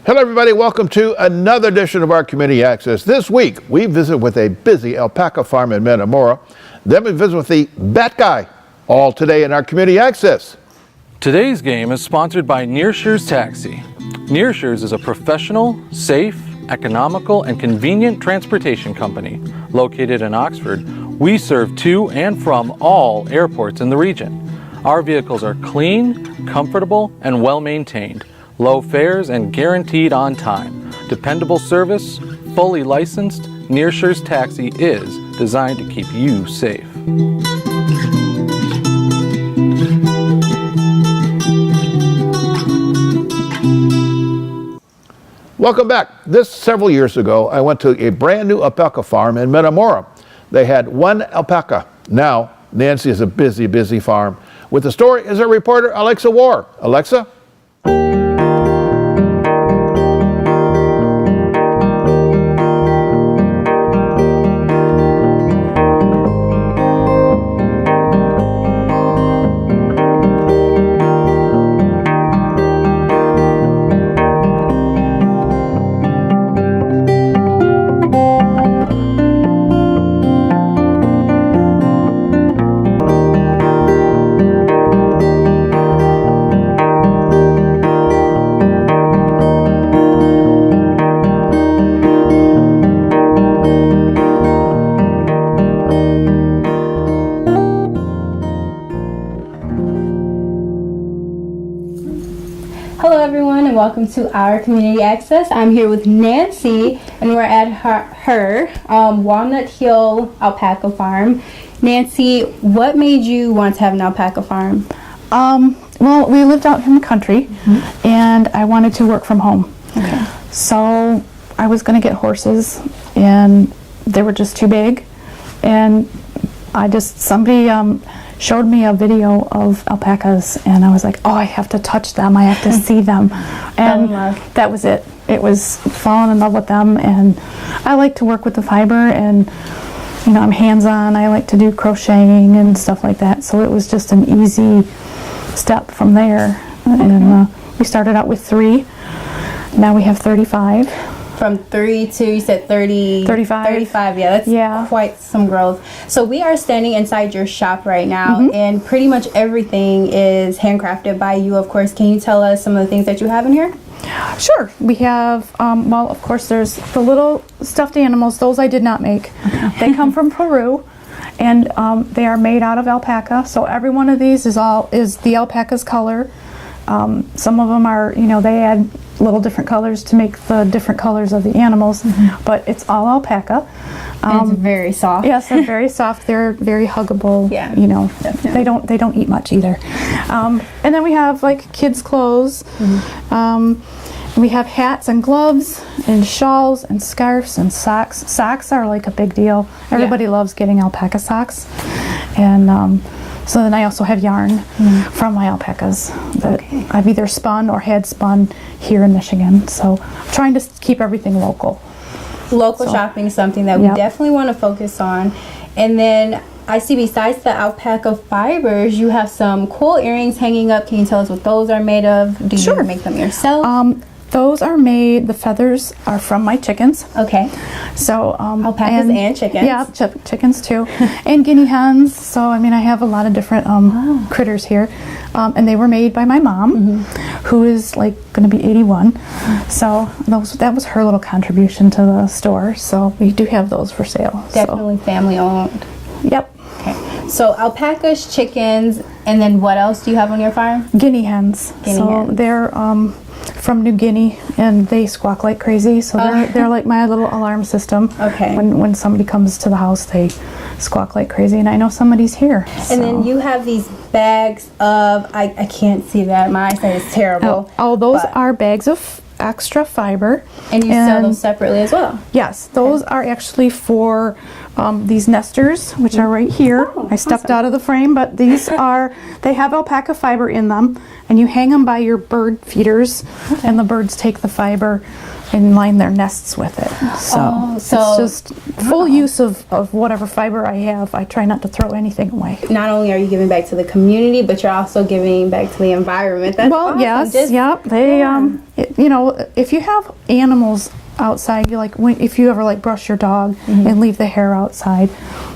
Hello everybody, welcome to another edition of our Community Access. This week we visit with a busy alpaca farm in Metamora. Then we visit with the Bat Guy, all today in our Community Access. Today's game is sponsored by Nearshires Taxi. Nearshires is a professional, safe, economical, and convenient transportation company. Located in Oxford, we serve to and from all airports in the region. Our vehicles are clean, comfortable, and well-maintained. Low fares and guaranteed on time. Dependable service, fully licensed, Nearshires Taxi is designed to keep you safe. Welcome back. Several years ago, I went to a brand new alpaca farm in Metamora. They had one alpaca. Now, Nancy is a busy, busy farm. With the story is our reporter, Alexa War. Alexa? Hello everyone and welcome to our Community Access. I'm here with Nancy and we're at her Walnut Hill Alpaca Farm. Nancy, what made you want to have an alpaca farm? Well, we lived out in the country and I wanted to work from home. Okay. So I was going to get horses and they were just too big, and somebody showed me a video of alpacas and I was like, oh, I have to touch them, I have to see them. And that was it. It was falling in love with them, and I like to work with the fiber, and you know, I'm hands-on. I like to do crocheting and stuff like that, so it was just an easy step from there. And we started out with 3. Now we have 35. From 3 to, you said 30, 35. 35, yeah, that's quite some growth. So we are standing inside your shop right now, and pretty much everything is handcrafted by you, of course. Can you tell us some of the things that you have in here? Sure. We have, well, of course, there's the little stuffed animals. Those I did not make. They come from Peru, and they are made out of alpaca. So every one of these is the alpaca's color. Some of them are, you know, they add little different colors to make the different colors of the animals, but it's all alpaca. And it's very soft. Yes, they're very soft. They're very huggable. Yeah, you know, definitely. they don't eat much either. And then we have like kids' clothes. We have hats and gloves and shawls and scarves and socks. Socks are like a big deal. Everybody loves getting alpaca socks. And so then I also have yarn from my alpacas that I've either spun or had spun here in Michigan. So I'm trying to keep everything local. Local shopping is something that we definitely want to focus on. And then I see besides the alpaca fibers, you have some cool earrings hanging up. Can you tell us what those are made of? Do you make them yourself? Those are made, the feathers are from my chickens. Okay. So alpacas and chickens. Yeah, chickens too. And guinea hens. So I mean, I have a lot of different critters here. And they were made by my mom, who is like going to be 81. So that was her little contribution to the store. So we do have those for sale. Definitely family owned. Yep. Okay. So alpacas, chickens, and then what else do you have on your farm? Guinea hens. They're from New Guinea, and they squawk like crazy. So they're like my little alarm system. Okay. When somebody comes to the house, they squawk like crazy, and I know somebody's here. And then you have these bags of, I can't see that. My eyesight is terrible. Those are bags of extra fiber. And you sell those separately as well? Yes, those are actually for these nesters, which are right here. I stepped out of the frame, but these are, they have alpaca fiber in them, and you hang them by your bird feeders, and the birds take the fiber and line their nests with it. So, it's just full use of whatever fiber I have. I try not to throw anything away. Not only are you giving back to the community, but you're also giving back to the environment. That's Well, awesome. yes, yep. They, you know, if you have animals outside, you like if you ever like brush your dog and leave the hair outside,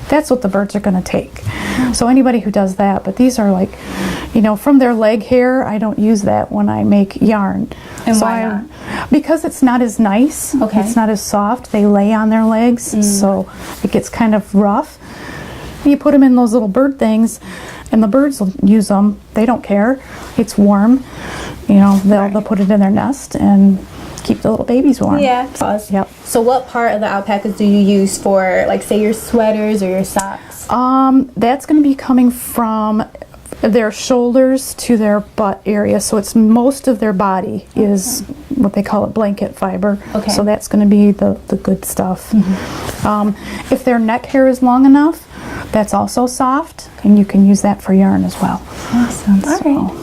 that's what the birds are going to take. So anybody who does that, but these are like, you know, from their leg hair, I don't use that when I make yarn. And so why not? Because it's not as nice. Okay. It's not as soft. They lay on their legs, so it gets kind of rough. You put them in those little bird things, and the birds will use them. They don't care. It's warm. You know, they'll put it in their nest and keep the little babies warm. Yeah. Yep. So what part of the alpacas do you use for, like, say, your sweaters or your socks? That's going to be coming from their shoulders to their butt area. So it's most of their body is what they call it blanket fiber. Okay. So that's going to be the good stuff. If their neck hair is long enough, that's also soft, and you can use that for yarn as well. Awesome. All right.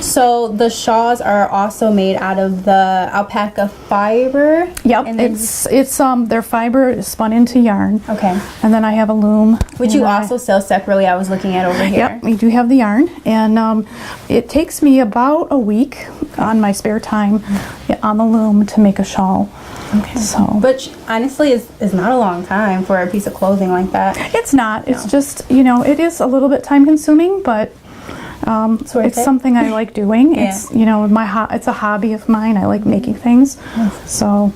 So the shawls are also made out of the alpaca fiber? Yep, And then, it's their fiber is spun into yarn. okay. And then I have a loom. Which you and I- also sell separately, I was looking at over here. Yep, we do have the yarn, and it takes me about a week on my spare time on the loom to make a shawl. Okay. So, Which honestly is not a long time for a piece of clothing like that. it's not. It's just, you know, it is a little bit time consuming, but It's worth it's it. something I like doing. Yeah. It's, you know, it's a hobby of mine. I like making things. So,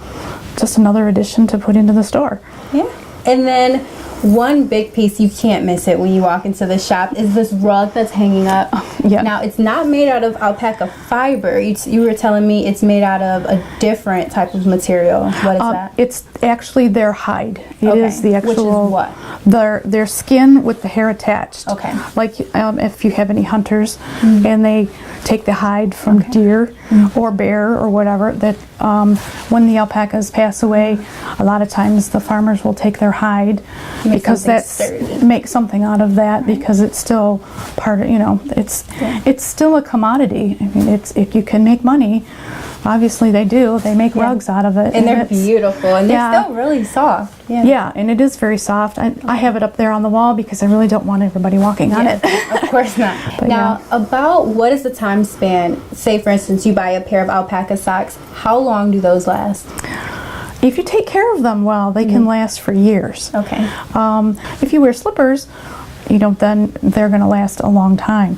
just another addition to put into the store. Yeah. And then one big piece, you can't miss it when you walk into the shop, is this rug that's hanging up. Yeah. Now, it's not made out of alpaca fiber. You were telling me it's made out of a different type of material. What is that? It's actually their hide. It is Okay. the Which is actual what? their skin with the hair attached. Okay. Like if you have any hunters and they take the hide from deer or bear or whatever, that when the alpacas pass away, a lot of times the farmers will take their hide because something that's sturdy. make something out of that because it's still part of, you know, it's still a commodity. I mean, it's if you can make money, obviously they do. They make rugs out of it, And they're it's- beautiful, and they're Yeah. still really soft. Yeah. Yeah, and it is very soft. I have it up there on the wall because I really don't want everybody walking on it. Of course not. Now, about what is the time span? Say, for instance, you buy a pair of alpaca socks. How long do those last? If you take care of them well, they can last for years. Okay. If you wear slippers, you know, then they're going to last a long time.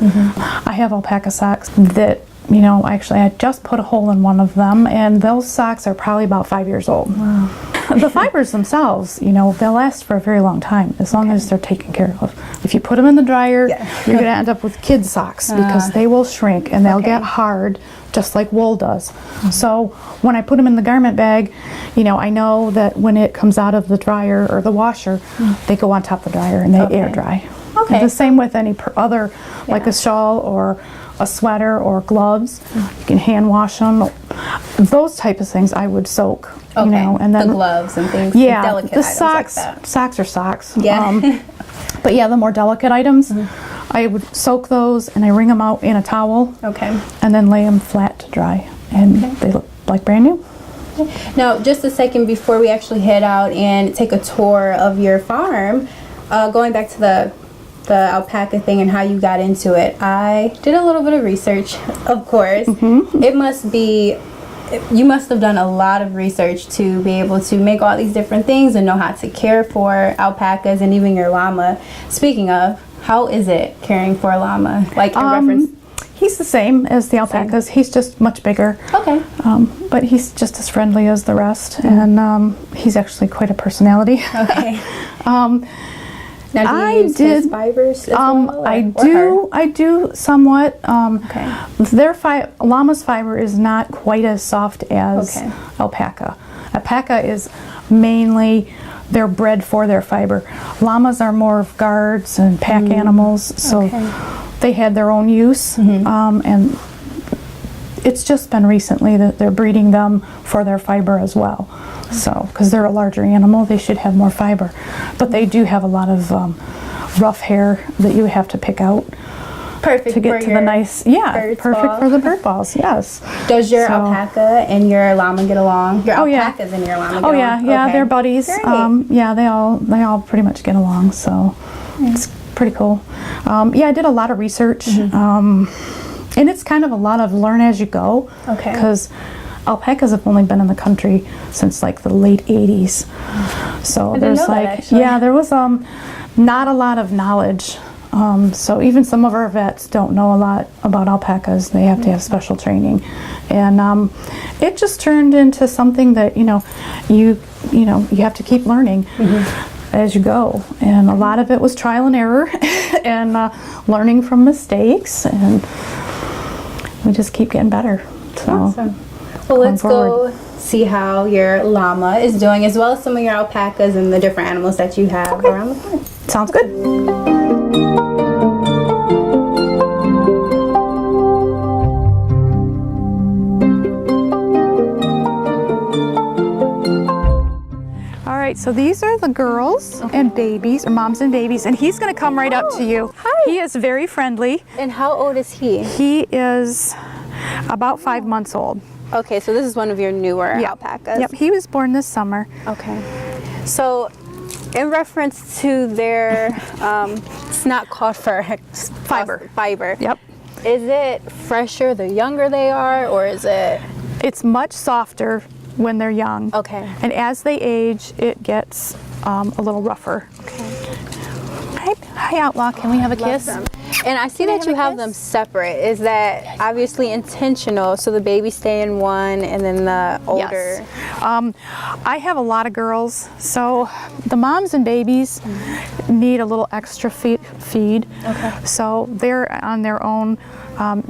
I have alpaca socks that, you know, actually I just put a hole in one of them, and those socks are probably about 5 years old. Wow. The fibers themselves, you know, they'll last for a very long time as long as they're taken care of. If you put them in the dryer, you're going to end up with kid socks because they will shrink and they'll get hard just like wool does. So when I put them in the garment bag, you know, I know that when it comes out of the dryer or the washer, they go on top of the dryer and they air dry. Okay. And the same with any other, like a shawl or a sweater or gloves. You can hand wash them. Those type of things I would soak. Okay. You know, and then the gloves and things. yeah, Delicate the items socks. like that. Socks are socks. Yeah. But yeah, the more delicate items, I would soak those and I wring them out in a towel. Okay. And then lay them flat to dry, and they look like brand new. Now, just a second before we actually head out and take a tour of your farm, going back to the alpaca thing and how you got into it, I did a little bit of research, of course. It must be, you must have done a lot of research to be able to make all these different things and know how to care for alpacas and even your llama. Speaking of, how is it caring for a llama? Like in reference. He's the same as the alpacas. He's just much bigger. Okay. But he's just as friendly as the rest, and he's actually quite a personality. Okay. Now, do you I use his did- fibers as well? Or I do somewhat. Okay. Their llama's fiber is not quite as soft as Okay. alpaca. Alpaca is mainly they're bred for their fiber. Llamas are more of guards and pack animals, so Okay. they had their own use, and it's just been recently that they're breeding them for their fiber as well. So, because they're a larger animal, they should have more fiber. But they do have a lot of rough hair that you have to pick out. Perfect to get to the nice, yeah, bird perfect ball. for the bird balls, yes. Does your So- alpaca and your llama get along? Your Oh, yeah. alpacas and your llama get Oh along? yeah, yeah, Okay. they're buddies. Great. Yeah, they all pretty much get along. So it's pretty cool. Yeah, I did a lot of research, and it's kind of a lot of learn as you go. Okay. Because alpacas have only been in the country since like the late '80s. So didn't there's know that, like, actually. yeah, there was not a lot of knowledge. So even some of our vets don't know a lot about alpacas. They have to have special training, and it just turned into something that you have to keep learning as you go. And a lot of it was trial and error, and learning from mistakes, and we just keep getting better. So Awesome. Well, let's forward. go see how your llama is doing, as well as some of your alpacas and the different animals that you have around the farm. sounds good. All right, so these are the girls and babies, or moms and babies, and he's going to come right up to you. Hi. He is very friendly. And how old is he? He is about 5 months old. Okay, so this is one of your newer alpacas. Yep, he was born this summer. Okay. So, in reference to their, it's not called fur, it's Fiber. Fiber. Yep. Is it fresher the younger they are, or is it? It's much softer when they're young. Okay. And as they age, it gets a little rougher. Hi, Outlaw. Can we have a kiss? Them. And I see that you have them separate. Is that obviously intentional? So the babies stay in one, and then the older. Yes. I have a lot of girls, so the moms and babies need a little extra feed. Okay. So they're on their own,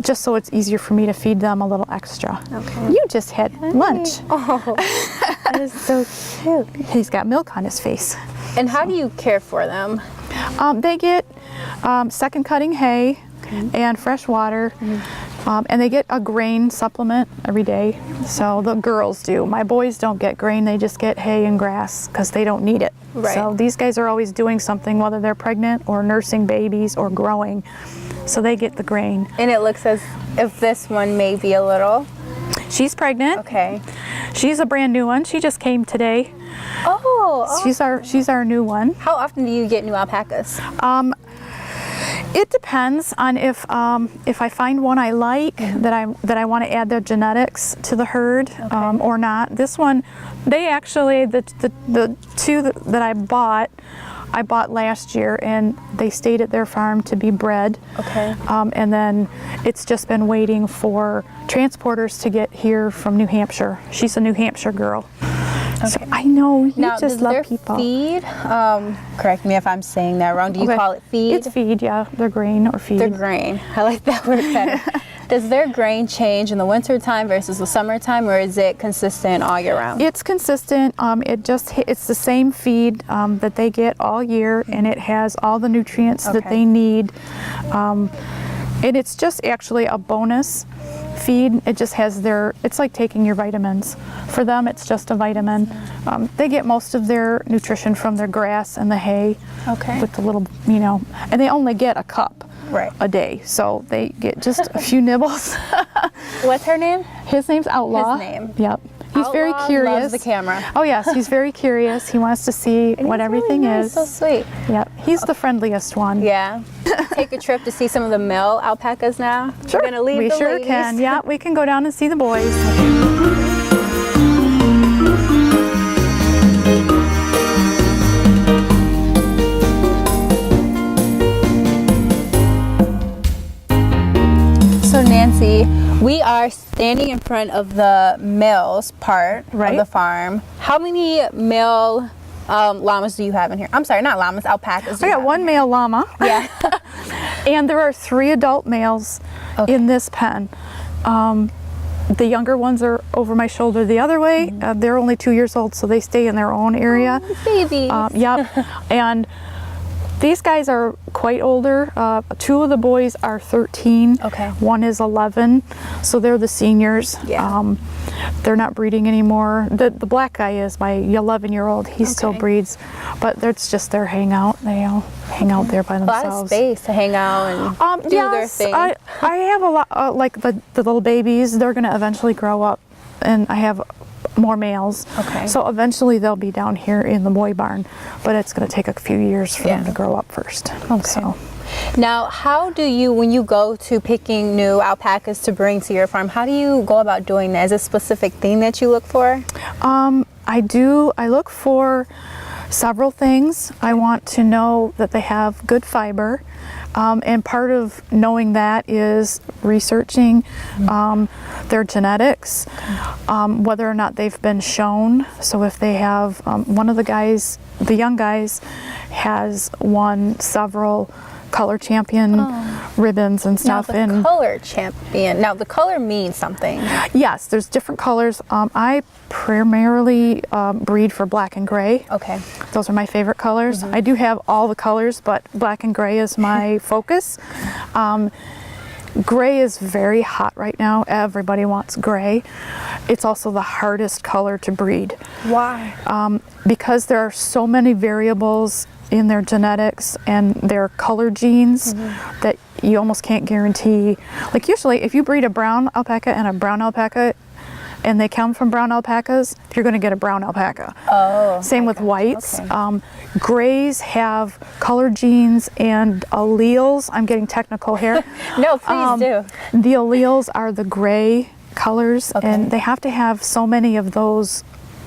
just so it's easier for me to feed them a little extra. Okay. You just had lunch. Oh, that is so cute. He's got milk on his face. And how do you care for them? They get second cutting hay and fresh water, and they get a grain supplement every day. So the girls do. My boys don't get grain, they just get hay and grass because they don't need it. Right. So these guys are always doing something, whether they're pregnant or nursing babies or growing. So they get the grain. And it looks as if this one may be a little. She's pregnant. Okay. She's a brand new one. She just came today. Oh. She's our new one. How often do you get new alpacas? It depends on if I find one I like that I want to add their genetics to the herd or not. This one, they actually the two that I bought last year, and they stayed at their farm to be bred. Okay. And then it's just been waiting for transporters to get here from New Hampshire. She's a New Hampshire girl. Okay. So I know you Now, just does love their people. feed, correct me if I'm saying that wrong, do you call it feed? It's feed, yeah. They're grain or feed. Their grain. I like that word better. Does their grain change in the winter time versus the summertime, or is it consistent all year round? It's consistent. It's the same feed that they get all year, and it has all the nutrients that they need. And it's just actually a bonus feed. It just has it's like taking your vitamins. For them, it's just a vitamin. They get most of their nutrition from their grass and the hay. Okay. With the little, and they only get a cup a day. So they get just a few nibbles. What's her name? His name's Outlaw. His name. Yep. He's very Outlaw curious. loves the camera. Oh yes, he's very curious. He wants to see what everything really nice, is. So sweet. Yep. He's the friendliest one. Yeah. Take a trip to see some of the male alpacas now. Sure. We're gonna leave we the sure ladies. can. Yeah, we can go down and see the boys. So Nancy, we are standing in front of the males part of Right. the farm. How many male llamas do you have in here? I'm sorry, not llamas, alpacas. do I you got have one in male llama. here? Yeah. And there are 3 adult males in this pen. The younger ones are over my shoulder the other way. They're only 2 years old, so they stay in their own area. Babies. Yep. And These guys are quite older. 2 of the boys are 13. Okay. 1 is 11. So they're the seniors. Yeah. They're not breeding anymore. The black guy is my 11-year-old. He still breeds, but it's just their hangout. They all hang out there by themselves. A lot of space to hang out and do their yes, thing. I have a lot, like the little babies, they're going to eventually grow up, and I have more males. Okay. So eventually they'll be down here in the boy barn, but it's going to take a few years for them to grow up first. Okay. So. Now, how do you, when you go to picking new alpacas to bring to your farm, how do you go about doing that? Is there a specific thing that you look for? I look for several things. I want to know that they have good fiber, and part of knowing that is researching their genetics, whether or not they've been shown. So if they have, one of the guys, the young guys, has won several color champion ribbons and stuff. Now, the color champion. Now, the color means something. Yes, there's different colors. I primarily breed for black and gray. Okay. Those are my favorite colors. I do have all the colors, but black and gray is my focus. Gray is very hot right now. Everybody wants gray. It's also the hardest color to breed. Why? Because there are so many variables in their genetics and their color genes that you almost can't guarantee. Like usually if you breed a brown alpaca and a brown alpaca and they come from brown alpacas, you're going to get a brown alpaca. Oh. Same with whites. Okay. Grays have color genes and alleles. I'm getting technical here. No, please do. The alleles are the gray colors, and they have to have so many of those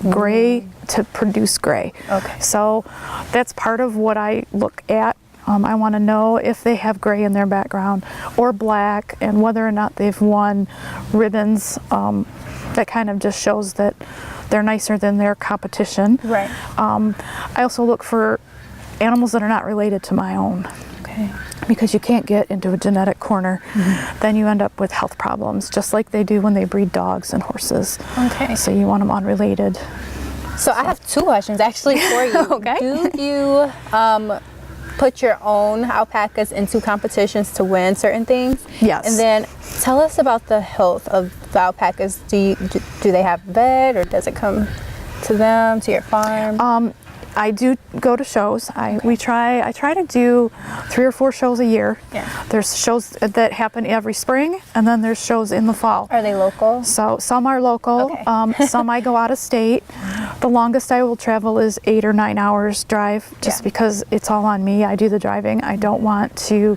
gray to produce gray. Okay. So that's part of what I look at. I want to know if they have gray in their background or black, and whether or not they've won ribbons. That kind of just shows that they're nicer than their competition. Right. I also look for animals that are not related to my own. Okay. Because you can't get into a genetic corner, then you end up with health problems, just like they do when they breed dogs and horses. Okay. So you want them unrelated. So I have 2 questions actually for you. Okay. Do you put your own alpacas into competitions to win certain things? Yes. And then tell us about the health of the alpacas. Do they have vet, or does it come to them, to your farm? I do go to shows. I try to do 3 or 4 shows a year. Yeah. There's shows that happen every spring, and then there's shows in the fall. Are they local? So some are local, Okay. some I go out of state. The longest I will travel is 8 or 9 hours drive, just because it's all on me. I do the driving. I don't want to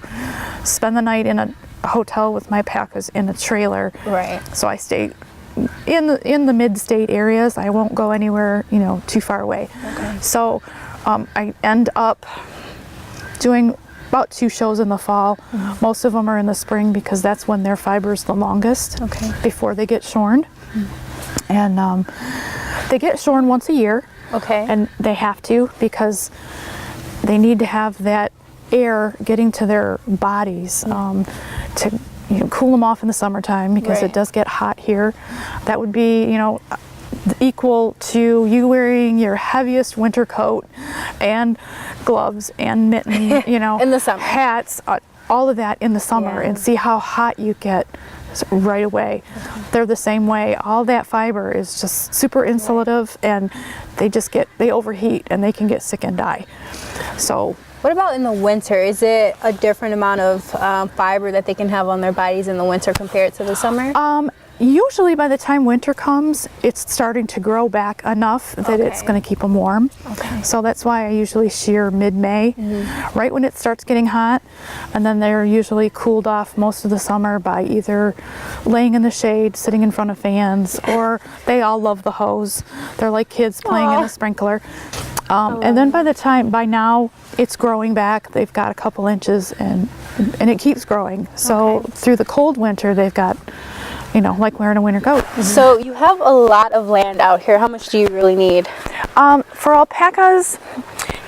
spend the night in a hotel with my alpacas in a trailer. Right. So I stay in the mid-state areas. I won't go anywhere, too far away. Okay. So I end up doing about 2 shows in the fall. Most of them are in the spring because that's when their fiber is the longest before they get shorn. And they get shorn once a year. Okay. And they have to, because they need to have that air getting to their bodies to cool them off in the summertime, because it does get hot here. That would be, equal to you wearing your heaviest winter coat and gloves and mitten, in the summer, hats, all of that in the summer, and see how hot you get right away. They're the same way. All that fiber is just super insulative, and they overheat and they can get sick and die. So what about in the winter? Is it a different amount of fiber that they can have on their bodies in the winter compared to the summer? Usually by the time winter comes, it's starting to grow back enough that it's going to keep them warm. Okay. So that's why I usually shear mid-May, right when it starts getting hot, and then they're usually cooled off most of the summer by either laying in the shade, sitting in front of fans, or they all love the hose. They're like kids playing in a sprinkler. And then by now, it's growing back. They've got a couple inches, and it keeps growing. So through the cold winter, they've got, like wearing a winter coat. So you have a lot of land out here. How much do you really need? For alpacas,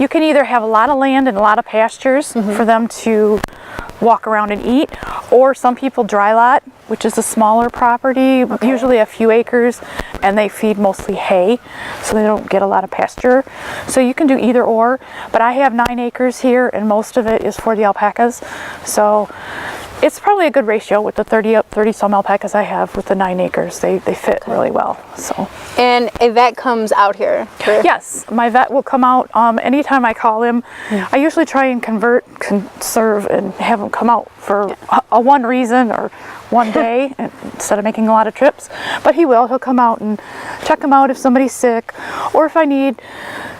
you can either have a lot of land and a lot of pastures for them to walk around and eat. Or some people dry lot, which is a smaller property, usually a few acres, and they feed mostly hay, so they don't get a lot of pasture. So you can do either or, but I have 9 acres here, and most of it is for the alpacas. So it's probably a good ratio with the 30 some alpacas I have with the 9 acres. They fit really well. So. And a vet comes out here? Yes, my vet will come out anytime I call him. I usually try and conserve and have him come out for a one reason or one day instead of making a lot of trips. But he'll come out and check him out if somebody's sick or if I need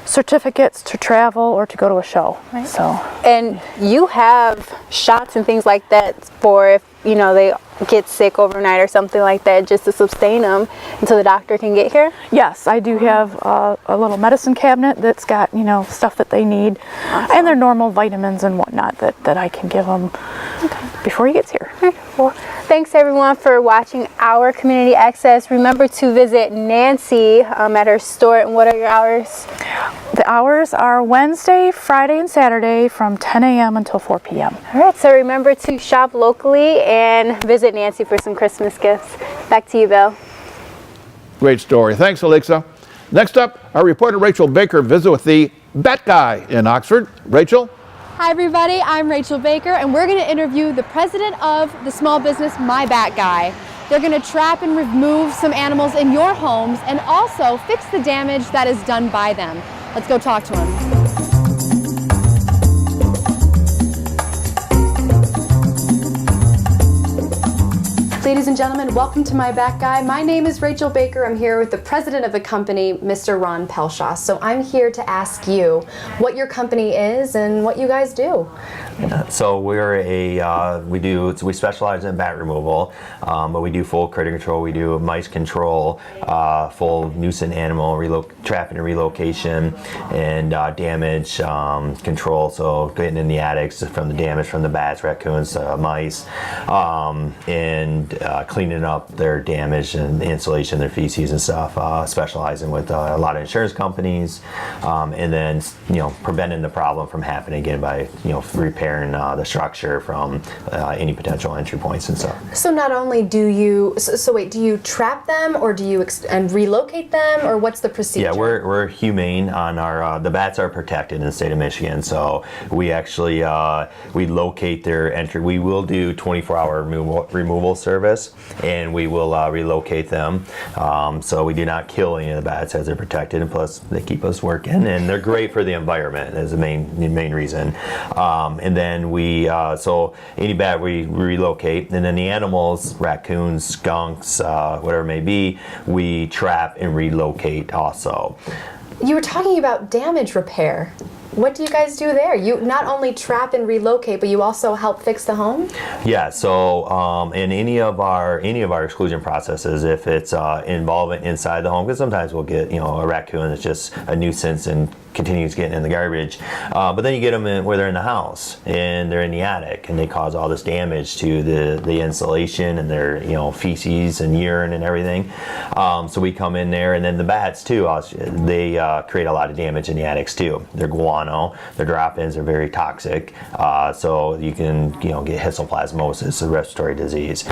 certificates to travel or to go to a show. Right. So. And you have shots and things like that for if they get sick overnight or something like that, just to sustain them until the doctor can get here? Yes, I do have a little medicine cabinet that's got stuff that they need, and their normal vitamins and whatnot that I can give them before he gets here. Well, thanks everyone for watching our Community Access. Remember to visit Nancy at her store. And what are your hours? The hours are Wednesday, Friday, and Saturday from 10 a.m. until 4 p.m. All right, so remember to shop locally and visit Nancy for some Christmas gifts. Back to you, Bill. Great story. Thanks, Alexa. Next up, our reporter Rachel Baker visits with the Bat Guy in Oxford. Rachel? Hi everybody, I'm Rachel Baker and we're going to interview the president of the small business My Bat Guy. They're going to trap and remove some animals in your homes and also fix the damage that is done by them. Let's go talk to him. Ladies and gentlemen, welcome to My Bat Guy. My name is Rachel Baker. I'm here with the president of the company, Mr. Ron Pelshaw. So I'm here to ask you what your company is and what you guys do. So we're we specialize in bat removal, but we do full critter control, we do mice control, full nuisance animal trapping and relocation, and damage control. So getting in the attics from the damage from the bats, raccoons, mice, and cleaning up their damage and insulation, their feces and stuff. Specializing with a lot of insurance companies, and then preventing the problem from happening again by repairing the structure from any potential entry points and stuff. So not only do you, do you trap them or do you and relocate them, or what's the procedure? Yeah, we're humane on our, the bats are protected in the state of Michigan, so we actually, we locate their entry. We will do 24-hour removal service, and we will relocate them. So we do not kill any of the bats as they're protected, and plus they keep us working, and they're great for the environment is the main reason. And then we, so any bat we relocate, and then the animals, raccoons, skunks, whatever it may be, we trap and relocate also. You were talking about damage repair. What do you guys do there? You not only trap and relocate, but you also help fix the home? Yeah, so in any of our exclusion processes, if it's involvement inside the home, because sometimes we'll get a raccoon that's just a nuisance and continues getting in the garbage, but then you get them where they're in the house and they're in the attic and they cause all this damage to the insulation and their feces and urine and everything. So we come in there, and then the bats too. They create a lot of damage in the attics too. They're guano. Their drop-ins are very toxic, so you can get histoplasmosis, a respiratory disease.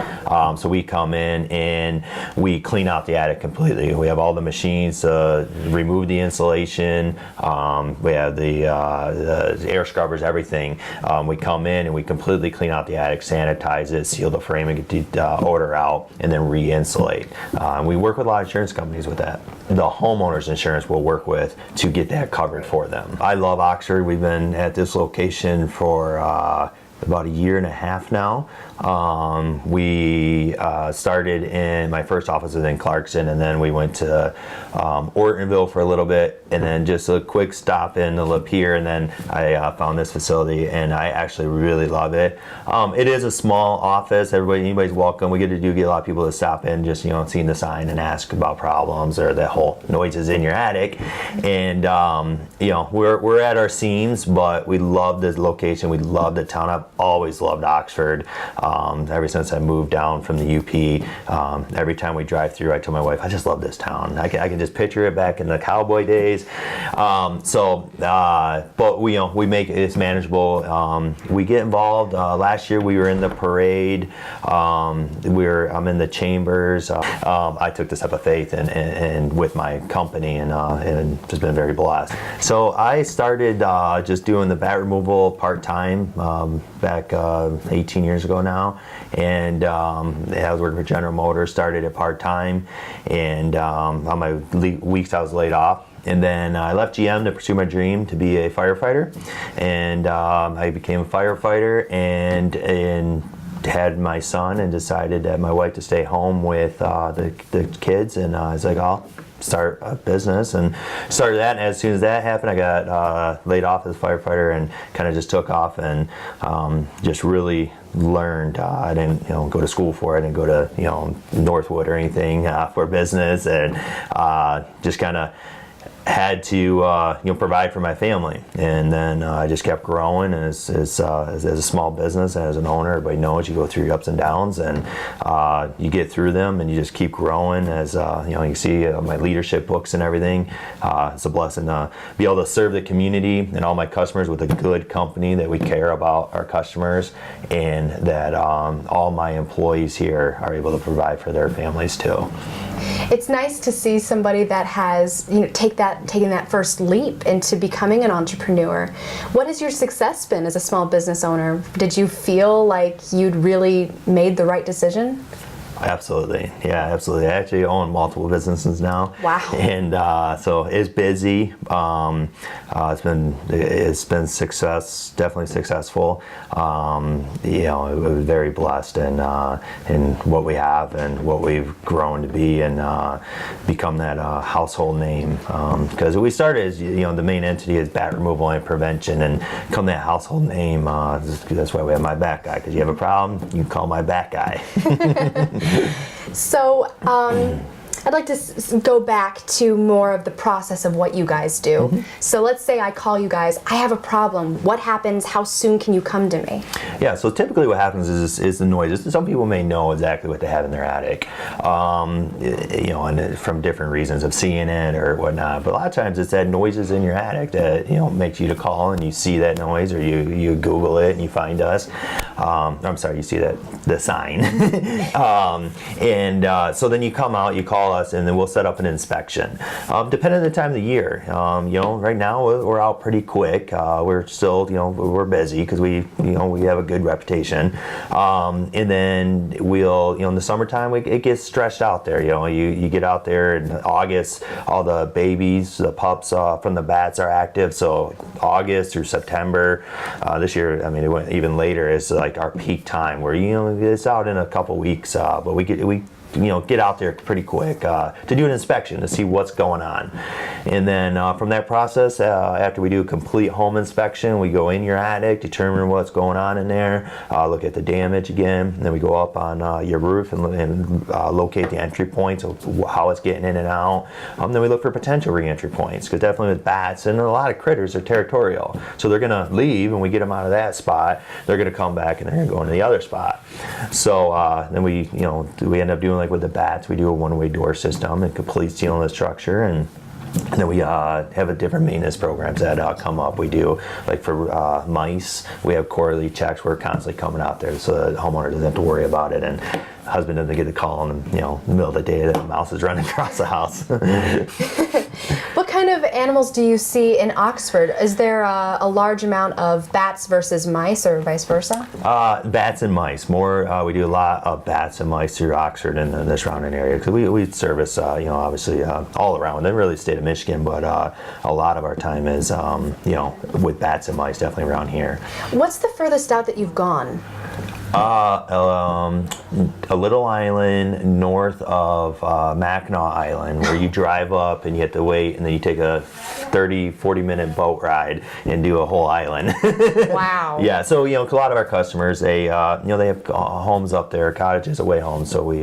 So we come in and we clean out the attic completely. We have all the machines to remove the insulation. We have the air scrubbers, everything. We come in and we completely clean out the attic, sanitize it, seal the frame, and get the odor out, and then re-insulate. We work with a lot of insurance companies with that. The homeowner's insurance we'll work with to get that covered for them. I love Oxford. We've been at this location for about 1.5 years now. We started in, my first office was in Clarkson, and then we went to Ortonville for a little bit, and then just a quick stop in the Lapeer, and then I found this facility, and I actually really love it. It is a small office. Anybody's welcome. We get a lot of people to stop in, just seeing the sign and ask about problems or the whole noises in your attic. And we're at our seams, but we love this location. We love the town. always loved Oxford. Ever since I moved down from the UP, every time we drive through, I tell my wife, I just love this town. I can just picture it back in the cowboy days. But we make it's manageable. We get involved. Last year we were in the parade. I'm in the chambers. I took the step of faith and with my company and just been very blessed. So I started just doing the bat removal part-time back 18 years ago now, and I was working for General Motors, started it part-time, and on my weeks I was laid off. And then I left GM to pursue my dream to be a firefighter, and I became a firefighter and had my son, and decided that my wife to stay home with the kids, and I was like, I'll start a business, and started that. And as soon as that happened, I got laid off as a firefighter and kind of just took off and just really learned. I didn't go to school for it. I didn't go to Northwood or anything for business, and just kind of had to provide for my family. And then I just kept growing as a small business, and as an owner, everybody knows you go through your ups and downs, and you get through them, and you just keep growing. As you see my leadership books and everything. It's a blessing to be able to serve the community and all my customers with a good company that we care about our customers, and that all my employees here are able to provide for their families too. It's nice to see somebody that has taken that first leap into becoming an entrepreneur. What has your success been as a small business owner? Did you feel like you'd really made the right decision? Absolutely, yeah, absolutely. I actually own multiple businesses now. Wow! And so it's busy. It's been definitely successful. We're very blessed in what we have and what we've grown to be, and become that household name. Because we started as the main entity is bat removal and prevention, and become that household name. That's why we have my bat guy. Because you have a problem, you can call my bat guy. So, I'd like to go back to more of the process of what you guys do. Mm-hmm. So let's say I call you guys, I have a problem. What happens? How soon can you come to me? Yeah, so typically what happens is the noises. Some people may know exactly what they have in their attic, and from different reasons of seeing it or whatnot. But a lot of times it's that noises in your attic that makes you to call, and you see that noise, or you Google it and you find us. You see the sign. So then you come out, you call us, and then we'll set up an inspection. Depending on the time of the year, right now we're out pretty quick. We're still, we're busy because we have a good reputation. And then we'll, in the summertime, it gets stretched out there. You get out there in August, all the babies, the pups from the bats are active. So August through September. This year, it went even later. It's like our peak time where it's out in a couple weeks, but we get out there pretty quick to do an inspection to see what's going on. And then from that process, after we do a complete home inspection, we go in your attic, determine what's going on in there, look at the damage again, and then we go up on your roof and locate the entry points of how it's getting in and out. Then we look for potential re-entry points, because definitely with bats and a lot of critters are territorial. So they're going to leave, and we get them out of that spot, they're going to come back and they're going to go into the other spot. So then we end up doing, like with the bats, we do a one-way door system and complete sealing the structure, and then we have a different maintenance programs that come up. We do, like for mice, we have quarterly checks. We're constantly coming out there, so the homeowner doesn't have to worry about it, and husband doesn't get a call in the middle of the day that a mouse is running across the house. What kind of animals do you see in Oxford? Is there a large amount of bats versus mice, or vice versa? Bats and mice. More, we do a lot of bats and mice through Oxford and the surrounding area, because we service, obviously all around. They really state of Michigan, but a lot of our time is, with bats and mice, definitely around here. What's the furthest out that you've gone? A little island north of Mackinac Island, where you drive up and you have to wait, and then you take a 30, 40-minute boat ride and do a whole island. Wow. Yeah, so a lot of our customers, they they have homes up there, cottages, away homes, so we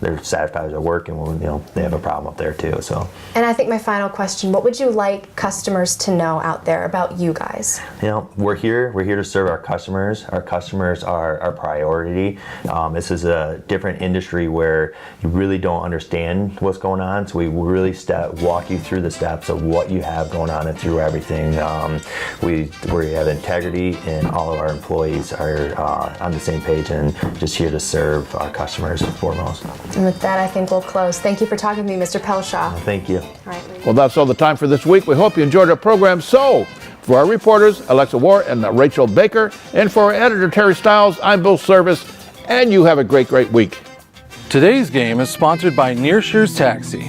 they're satisfied with their work, and they have a problem up there too. So. And I think my final question: what would you like customers to know out there about you guys? We're here to serve our customers. Our customers are our priority. This is a different industry where you really don't understand what's going on, so we really walk you through the steps of what you have going on and through everything. We have integrity, and all of our employees are on the same page and just here to serve our customers foremost. And with that, I think we'll close. Thank you for talking to me, Mr. Pelshaw. Thank you. All right. Well, that's all the time for this week. We hope you enjoyed our program. So, for our reporters, Alexa Ward and Rachel Baker, and for our editor, Terry Stiles, I'm Bill Service, and you have a great, great week. Today's game is sponsored by Nearshires Taxi.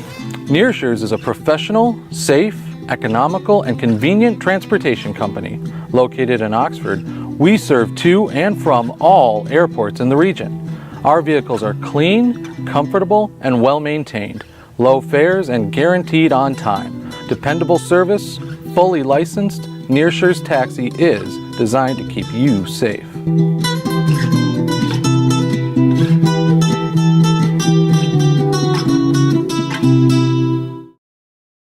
Nearshires is a professional, safe, economical, and convenient transportation company. Located in Oxford, we serve to and from all airports in the region. Our vehicles are clean, comfortable, and well-maintained. Low fares and guaranteed on time. Dependable service, fully licensed, Nearshires Taxi is designed to keep you safe.